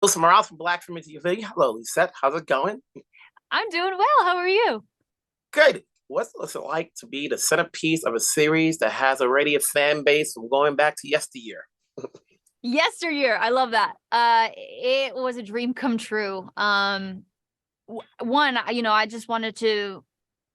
Listen, Morales from Black Film TV. Hello, Lisette. How's it going? I'm doing well. How are you? Good. What's it like to be the centerpiece of a series that has already a fan base from going back to yesteryear? Yesteryear. I love that. It was a dream come true. I just wanted to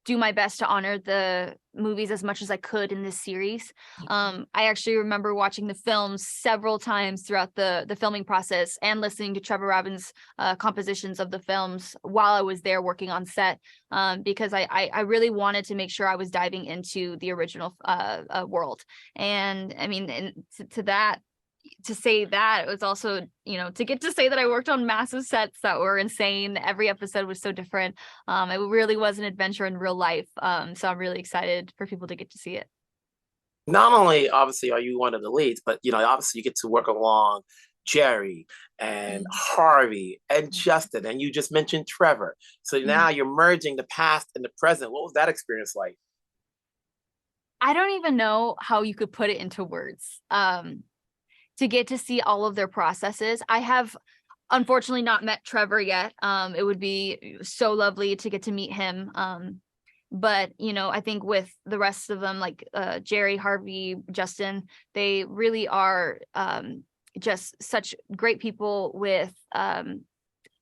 do my best to honor the movies as much as I could in this series. I actually remember watching the films several times throughout the filming process and listening to Trevor Rabin's compositions of the films while I was there working on set, because I really wanted to make sure I was diving into the original world. And I mean, to say that, it was also, to get to say that I worked on massive sets that were insane. Every episode was so different. It really was an adventure in real life. So I'm really excited for people to get to see it. Not only obviously are you one of the leads, but obviously you get to work along Jerry and Harvey and Justin, and you just mentioned Trevor. So now you're merging the past and the present. What was that experience like? I don't even know how you could put it into words. To get to see all of their processes. I have unfortunately not met Trevor yet. It would be so lovely to get to meet him. But I think with the rest of them, like Jerry, Harvey, Justin, they really are just such great people with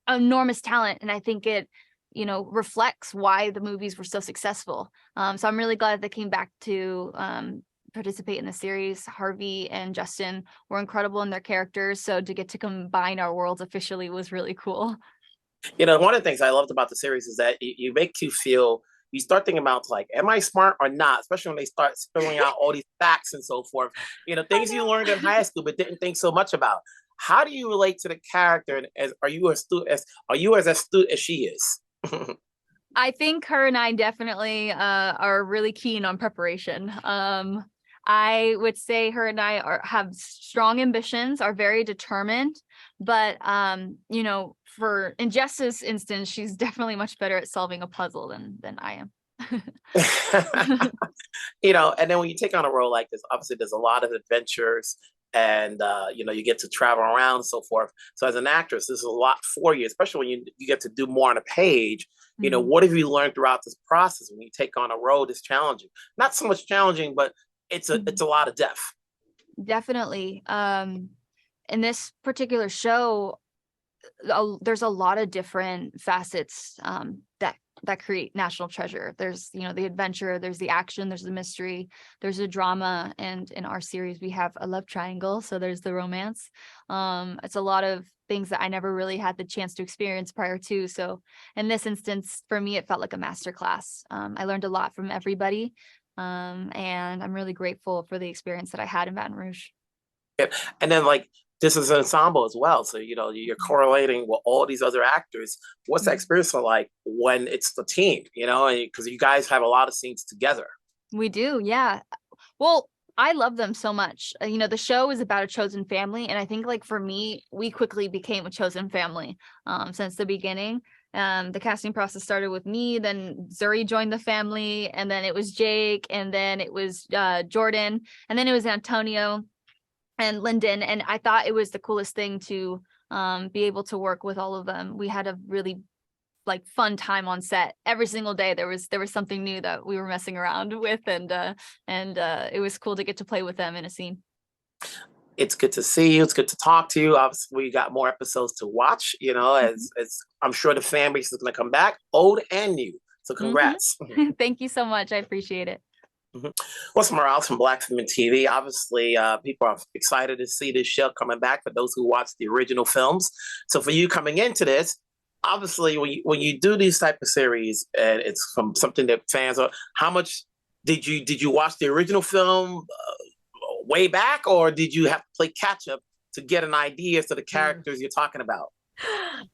enormous talent. And I think it, reflects why the movies were so successful. So I'm really glad they came back to participate in the series. Harvey and Justin were incredible in their characters, so to get to combine our worlds officially was really cool. One of the things I loved about the series is that you make you start thinking about, like, am I smart or not? Especially when they start spilling out all these facts and so forth. Things you learned in high school but didn't think so much about. How do you relate to the character? And are you as astute as she is? I think her and I definitely are really keen on preparation. I would say her and I have strong ambitions, are very determined, but in Jess's instance, she's definitely much better at solving a puzzle than I am. And then when you take on a role like this, obviously there's a lot of adventures, and you get to travel around and so forth. So as an actress, this is a lot for you, especially when you get to do more on a page. What have you learned throughout this process when you take on a role that's challenging? Not so much challenging, but it's a lot of depth. Definitely. In this particular show, there's a lot of different facets that create National Treasure. There's the adventure, there's the action, there's the mystery, there's the drama, and in our series we have a love triangle, so there's the romance. It's a lot of things that I never really had the chance to experience prior to. So in this instance, for me, it felt like a masterclass. I learned a lot from everybody. And I'm really grateful for the experience that I had in Baton Rouge. Yeah. And then, like, this is an ensemble as well. So, you're correlating with all these other actors. What's that experience like when it's the team, because you guys have a lot of scenes together? We do. Yeah. Well, I love them so much. The show is about a chosen family. And I think, like, for me, we quickly became a chosen family since the beginning. The casting process started with me, then Zuri joined the family, and then it was Jake, and then it was Jordan, and then it was Antonio and Lyndon. And I thought it was the coolest thing to be able to work with all of them. We had a really fun time on set. Every single day there was something new that we were messing around with, and it was cool to get to play with them in a scene. It's good to see you. It's good to talk to you. Obviously, we got more episodes to watch, as I'm sure the fan base is going to come back, old and new. So congrats. Thank you so much. I appreciate it. What's Morales from Black Film TV? Obviously, people are excited to see this show coming back for those who watched the original films. So for you coming into this, obviously, when you do these type of series, and it's from something that fans are, how much did you watch the original film way back, or did you have to play catch up to get an idea as to the characters you're talking about?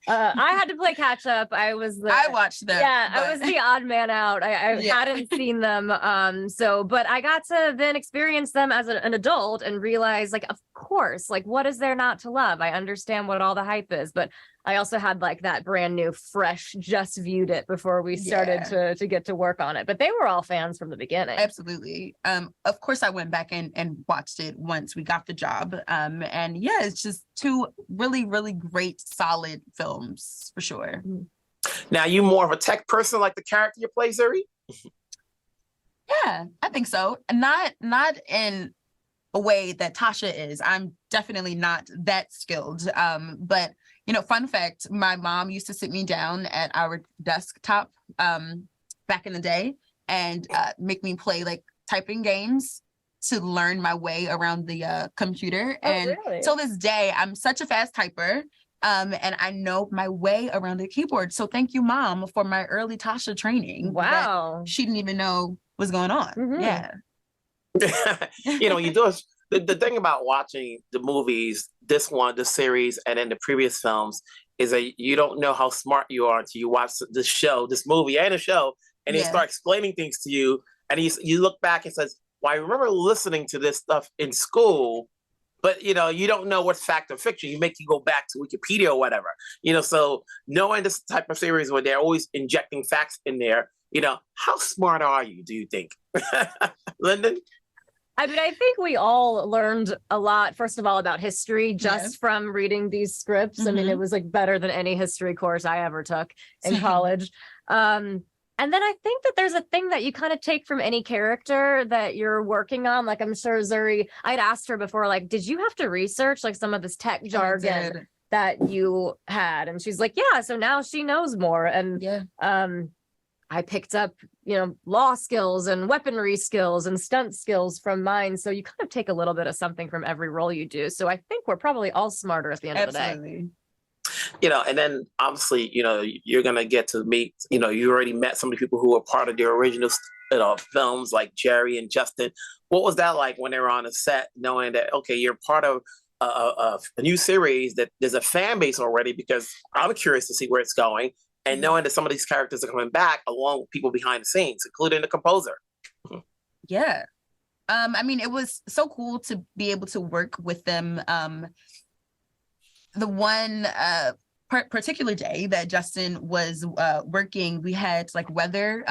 I had to play catch up. I watched them. Yeah, but I was the odd man out. I hadn't seen them. But I got to then experience them as an adult and realize, of course, what is there not to love? I understand what all the hype is, but I also had that brand new, fresh, just viewed it before we started to get to work on it. But they were all fans from the beginning. Absolutely. Of course, I went back and watched it once we got the job. And yeah, it's just two really, really great, solid films for sure. Now, you more of a tech person like the character you play, Zuri? Yeah, I think so. Not in a way that Tasha is. I'm definitely not that skilled. But fun fact, my mom used to sit me down at our desktop back in the day and make me play like typing games to learn my way around the computer. And really? till this day, I'm such a fast typer. And I know my way around the keyboard. So thank you, Mom, for my early Tasha training. Wow. She didn't even know what's going on. Mhm. Yeah. You do the thing about watching the movies, this series, and then the previous films, is that you don't know how smart you are until you watch this movie and a show, and they start explaining things to you, and you look back and says, well, I remember listening to this stuff in school, but you don't know what's fact or fiction. You go back to Wikipedia or whatever. So knowing this type of series where they're always injecting facts in there, how smart are you, do you think? Lyndon? I mean, I think we all learned a lot, first of all, about history just from reading these scripts. I mean, it was like better than any history course I ever took in college. And then I think that there's a thing that you kind of take from any character that you're working on. Like, I'm sure Zuri, I'd asked her before, like, did you have to research like some of this tech jargon that you had? And she's like, yeah. So now she knows more. And I picked up, law skills and weaponry skills and stunt skills from mine. So you kind of take a little bit of something from every role you do. So I think we're probably all smarter at the end of the day. And then obviously, you're going to get to meet, you already met some of the people who were part of the original films like Jerry and Justin. What was that like when they were on the set, knowing that, okay, you're part of a new series that there's a fan base already, because I'm curious to see where it's going, and knowing that some of these characters are coming back along with people behind the scenes, including the composer. Yeah. I mean, it was so cool to be able to work with them. The one particular day that Justin was working, we had like weather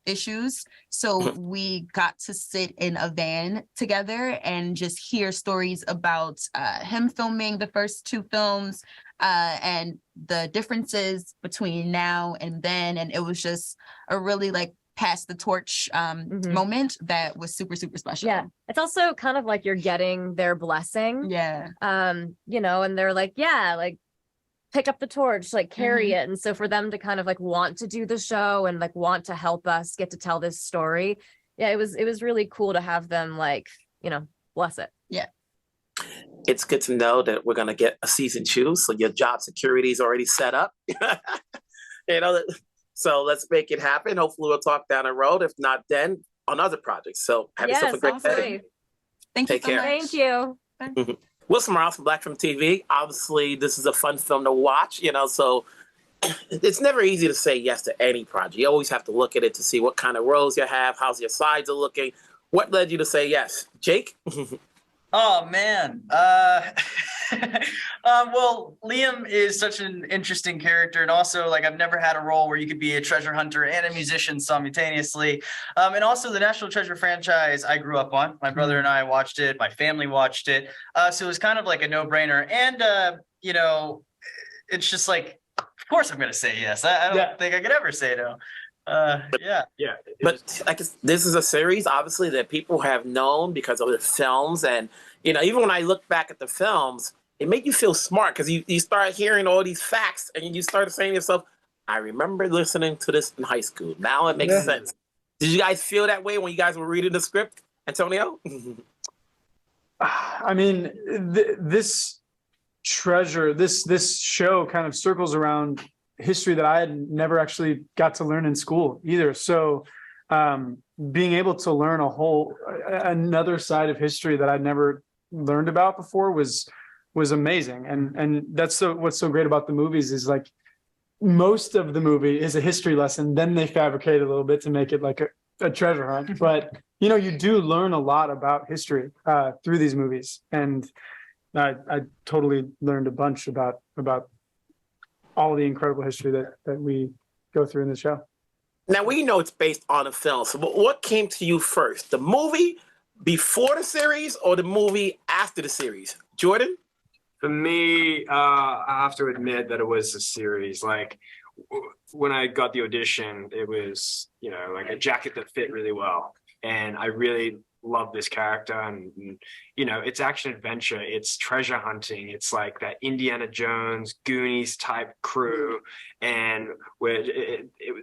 issues. So we got to sit in a van together and just hear stories about him filming the first two films and the differences between now and then. And it was just a really like pass the torch moment that was super, super special. Yeah. It's also kind of like you're getting their blessing. Yeah. And they're like, yeah, like pick up the torch, like carry it. And so for them to kind of like want to do the show and like want to help us get to tell this story. Yeah, it was really cool to have them like, bless it. Yeah. It's good to know that we're going to get a season 2. So your job security is already set up. So let's make it happen. Hopefully we'll talk down the road. If not, then on other projects. So have yourself a great day. Thank you Take care. Thank you. Wilson Morales from Black Film TV. Obviously, this is a fun film to watch, so it's never easy to say yes to any project. You always have to look at it to see what kind of roles you have, how's your sides are looking. What led you to say yes? Jake? Oh, man. Well, Liam is such an interesting character. And also, like, I've never had a role where you could be a treasure hunter and a musician simultaneously. And also the National Treasure franchise I grew up on. My brother and I watched it. My family watched it. So it was kind of like a no-brainer. And, it's just like, of course I'm going to say yes. I don't think I could ever say no. But I guess this is a series, obviously, that people have known because of the films. And, even when I look back at the films, it made you feel smart because you start hearing all these facts and you started saying to yourself, I remember listening to this in high school. Now it makes sense. Did you guys feel that way when you guys were reading the script, Antonio? I mean, this treasure, this show kind of circles around history that I had never actually got to learn in school either. So being able to learn another side of history that I'd never learned about before was amazing. And that's what's so great about the movies is like most of the movie is a history lesson. Then they fabricate a little bit to make it like a treasure hunt. But, you do learn a lot about history through these movies. And I totally learned a bunch about all the incredible history that we go through in the show. Now, we know it's based on a film. So what came to you first? The movie before the series or the movie after the series? Jordan? For me, I have to admit that it was a series. Like when I got the audition, it was, like a jacket that fit really well. And I really love this character, and it's action adventure, it's treasure hunting, it's like that Indiana Jones, Goonies type crew, and where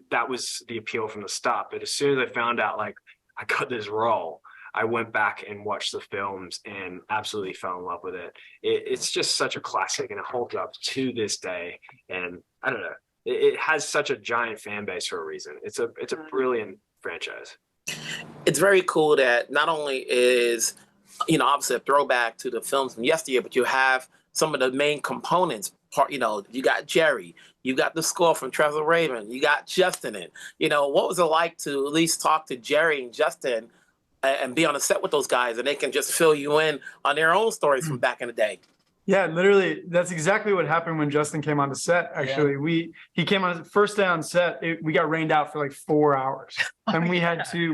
that was the appeal from the start. But as soon as I found out like I got this role, I went back and watched the films and absolutely fell in love with it. It's just such a classic, and it holds up to this day. And I don't know, it has such a giant fan base for a reason. It's a brilliant franchise. It's very cool that not only is, obviously a throwback to the films from yesteryear, but you have some of the main components. You got Jerry, you got the score from Trevor Rabin, you got Justin in. What was it like to at least talk to Jerry and Justin and be on a set with those guys, and they can just fill you in on their own stories from back in the day? Yeah, literally, that's exactly what happened when Justin came on the set. Actually, he came on his first day on set. We got rained out for like 4 hours, and we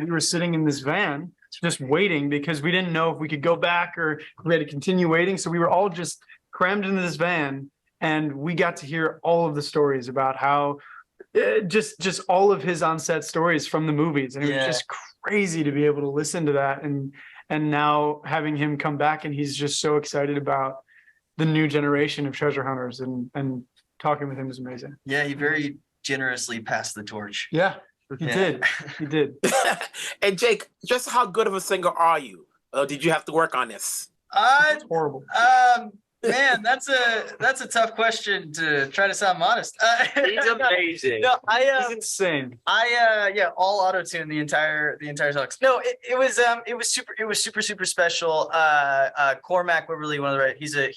were sitting in this van just waiting because we didn't know if we could go back or we had to continue waiting. So we were all just crammed into this van, and we got to hear all of the stories about how just all of his on-set stories from the movies, and it was just crazy to be able to listen to that. And now having him come back, and he's just so excited about the new generation of treasure hunters, and talking with him is amazing. Yeah, he very generously passed the torch. Yeah, he did. He did. And Jake, just how good of a singer are you? Did you have to work on this? It's horrible. Man, that's a tough question to try to sound modest. He's amazing. No, He's insane. All auto tune the entire songs. No, it was super special. Cormac Wibberley, he's a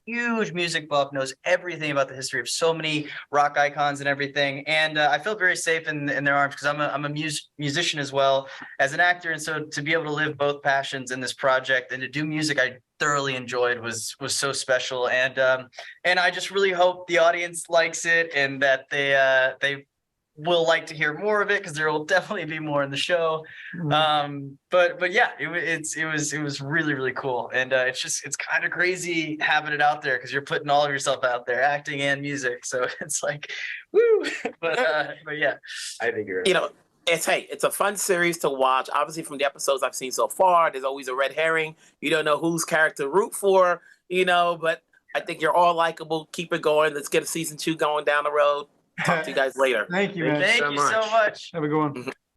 huge music buff, knows everything about the history of so many rock icons and everything. And I felt very safe in their arms because I'm a musician as well as an actor, and so to be able to live both passions in this project and to do music I thoroughly enjoyed was so special. And I just really hope the audience likes it, and that they will like to hear more of it, because there will definitely be more in the show. But yeah, it was really cool, and it's kind of crazy having it out there, because you're putting all of yourself out there, acting and music, so it's like woo. But yeah, I think you're it's a fun series to watch. Obviously, from the episodes I've seen so far, there's always a red herring. You don't know whose character to root for, but I think you're all likable. Keep it going. Let's get a season 2 going down the road. Talk to you guys later. Thank you, man. thank you so much. Have a good one.